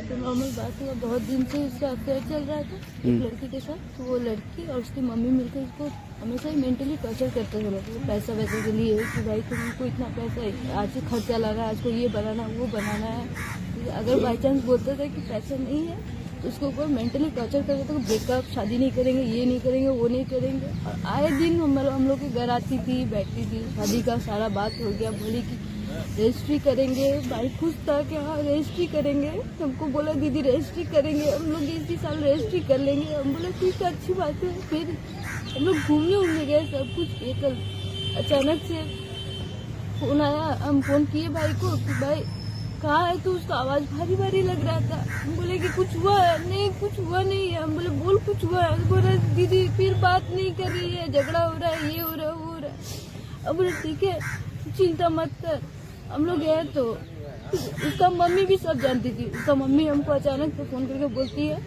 बात है, नॉर्मल बात है। बहुत दिन से इसका अफेयर चल रहा था एक लड़की के साथ। तो वो लड़की और उसकी मम्मी मिलकर इसको हमेशा ही मेंटली टॉर्चर करते थे लोग। पैसा वैसे के लिए कि भाई तुमको इतना पैसा है, आज खर्चा लगा है, आज को ये बनाना वो बनाना है। अगर बाई चांस बोलता था कि पैसा नहीं है तो उसको ऊपर मेंटली टॉर्चर करते थे। ब्रेकअप, शादी नहीं करेंगे, ये नहीं करेंगे, वो नहीं करेंगे। और आए दिन हम लोग के घर आती थी, बैठती थी, शादी का सारा बात हो गया। बोली कि रजिस्ट्री करेंगे। भाई खुश था कि हाँ रजिस्ट्री करेंगे। हमको बोला दीदी रजिस्ट्री करेंगे, हम लोग इसी साल रजिस्ट्री कर लेंगे। हम बोले ठीक है, अच्छी बात है। फिर हम लोग घूमने गए, सब कुछ किए। कल अचानक से फोन आया, हम फोन किए भाई को कि भाई कहाँ है तो उसका आवाज भारी भारी लग रहा था। हम बोले कि कुछ हुआ नहीं, कुछ हुआ नहीं है। हम बोले बोल कुछ हुआ है। बोल रहा दीदी फिर बात नहीं कर रही है, झगड़ा हो रहा है, ये हो रहा है, वो हो रहा है। अब बोले ठीक है चिंता मत कर। हम लोग गए तो उसका मम्मी भी सब जानती थी। उसका मम्मी हमको अचानक से फोन करके बोलती है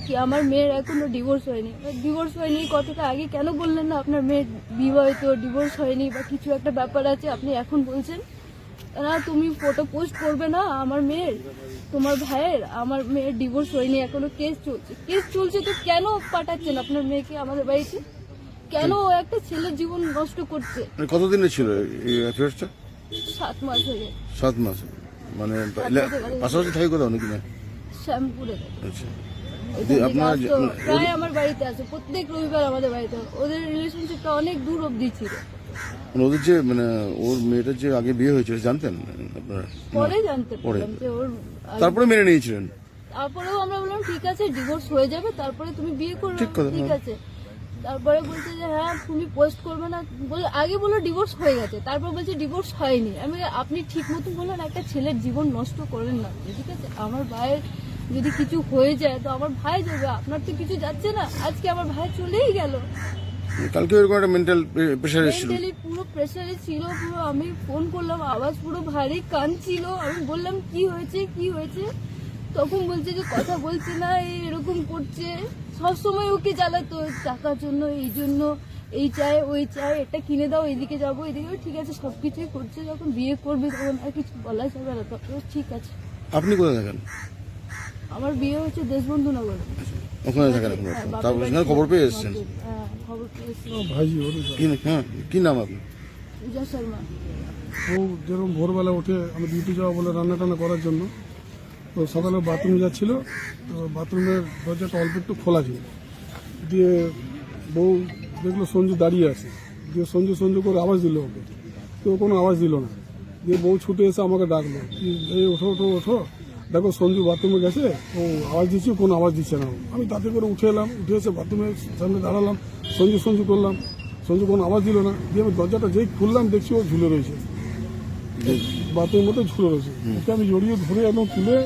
कि আমার মেয়ের এখনো ডিভোর্স হয়নি। ডিভোর্স হয়নি কথাটা আগে কেন বললেন না? আপনার মেয়ের বিবাহিত, ডিভোর্স হয়নি বা কিছু একটা ব্যাপার আছে, আপনি এখন বলছেন না তুমি ফটো পোস্ট করবে না আমার মেয়ের, তোমার ভাইয়ের। আমার মেয়ের ডিভোর্স হয়নি, এখনো কেস চলছে। কেস চলছে তো কেন পাঠাচ্ছেন আপনার মেয়েকে আমাদের বাড়িতে? কেন ও একটা ছেলের জীবন নষ্ট করছে? কতদিনের ছিল এই অ্যাফেয়ারটা? 7 মাস হয়ে গেছে। 7 মাস। মানে পাশাপাশি থাকে কোথাও নাকি না? শ্যামপুরে। আচ্ছা, আপনার প্রায় আমার বাড়িতে আছে, প্রত্যেক রবিবার আমাদের বাড়িতে। ওদের রিলেশনশিপটা অনেক দূর অবধি ছিল। ওদের যে মানে ওর মেয়েটার যে আগে বিয়ে হয়েছিল জানতেন আপনারা? পরে জানতে পারলাম যে ওর তারপরে মেনে নিয়েছিলেন? তারপরেও আমরা বললাম ঠিক আছে ডিভোর্স হয়ে যাবে, তারপরে তুমি বিয়ে করবে। ঠিক কথা, ঠিক আছে। তারপরে বলছে যে হ্যাঁ তুমি পোস্ট করবে না। আগে বললো ডিভোর্স হয়ে গেছে, তারপর বলছে ডিভোর্স হয়নি। আমি আপনি ঠিক মতো বললেন একটা ছেলের জীবন নষ্ট করেন না। ঠিক আছে, আমার ভাইয়ের যদি কিছু হয়ে যায় তো আমার ভাই যাবে, আপনার তো কিছু যাচ্ছে না। আজকে আমার ভাই চলেই গেল। কালকে এরকম একটা মেন্টাল প্রেশারে ছিল, মেন্টালি পুরো প্রেসারে ছিল। পুরো আমি ফোন করলাম, আওয়াজ পুরো ভারী, কাঁদছিল। আমি বললাম কি হয়েছে কি হয়েছে, তখন বলছে যে কথা বলছে না, এরকম করছে। সবসময় ওকে জ্বালাতো টাকার জন্য, এই জন্য এই চাই ওই চাই, এটা কিনে দাও, এদিকে যাবো এদিকে। ঠিক আছে সবকিছুই করছে। যখন বিয়ে করবে তখন আর কিছু বলা যাবে না, তখন ঠিক আছে। আপনি কোথায় থাকেন? আমার বিয়ে হচ্ছে দেশবন্ধু নগর। ওখানে থাকেন এখন? তারপর সেখানে খবর পেয়ে এসেছেন? হ্যাঁ খবর পেয়েছি। কি নাম আপনি? পূজা শর্মা। ও যেরকম ভোরবেলা উঠে আমি ডিউটি যাওয়া বলে রান্না টান্না করার জন্য, তো সকালে বাথরুমে যাচ্ছিল। তো বাথরুমের দরজাটা অল্প একটু খোলা ছিল। দিয়ে বউ দেখলো সঞ্জু দাঁড়িয়ে আছে। দিয়ে সঞ্জু সঞ্জু করে আওয়াজ দিল ওকে, তো ও কোনো আওয়াজ দিল না। দিয়ে বউ ছুটে এসে আমাকে ডাকলো, এই ওঠো ওঠো ওঠো, দেখো সঞ্জু বাথরুমে গেছে, ও আওয়াজ দিচ্ছে, কোনো আওয়াজ দিচ্ছে না। আমি তাতে করে উঠে এলাম, উঠে এসে বাথরুমের সামনে দাঁড়ালাম, সঞ্জু সঞ্জু করলাম, সঞ্জু কোনো আওয়াজ দিল না। দিয়ে আমি দরজাটা যেই খুললাম দেখছি ও ঝুলে রয়েছে, বাথরুমের মতো ঝুলে রয়েছে। ওকে আমি জড়িয়ে ধরে একদম তুলে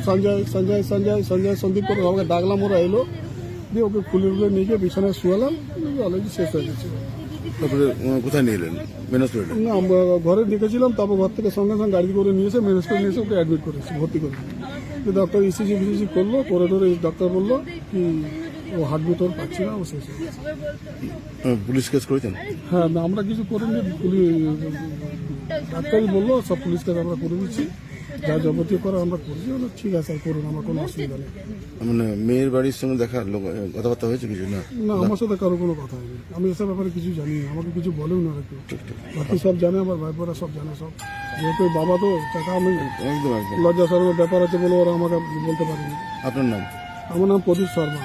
সঞ্জয় সঞ্জয় সঞ্জয় সঞ্জয় সন্দীপ করে আমাকে ডাকলাম, ওরা এলো। দিয়ে ওকে খুলে নিয়ে গিয়ে বিছানায় শুয়ালাম, অলরেডি শেষ হয়ে গেছে। তারপরে কোথায় নিয়ে এলেন? মেন হসপিটালে? না, আমরা ঘরে দেখেছিলাম, তারপর ঘর থেকে সঙ্গে সঙ্গে গাড়ি করে নিয়ে এসে মেন হসপিটালে নিয়ে এসে ওকে অ্যাডমিট করেছি, ভর্তি করেছি। ডক্টর ইসিজি ফিসিজি করলো, করে ধরে ডাক্তার বললো কি ও হার্টবিট ওর পাচ্ছি না, ও শেষ হয়ে গেছে। পুলিশ কেস করেছেন? হ্যাঁ, না আমরা কিছু করিনি, ডাক্তারই বললো সব পুলিশ কেস আমরা করে দিচ্ছি, যা যাবতীয় করা আমরা করেছি। ঠিক আছে করুন, আমার কোনো অসুবিধা নেই। মানে মেয়ের বাড়ির সঙ্গে দেখা কথাবার্তা হয়েছে কিছু? না না, আমার সাথে কারো কোনো কথা হয়নি। আমি এসব ব্যাপারে কিছু জানি না, আমাকে কিছু বলেও না কেউ। বাকি সব জানে, আমার ভাইপোরা সব জানে সব। যেহেতু বাবা তো টাকা, আমি একদম একদম লজ্জা শরমের ব্যাপার আছে বলে ওরা আমাকে বলতে পারেনি। আপনার নাম? আমার নাম প্রদীপ শর্মা।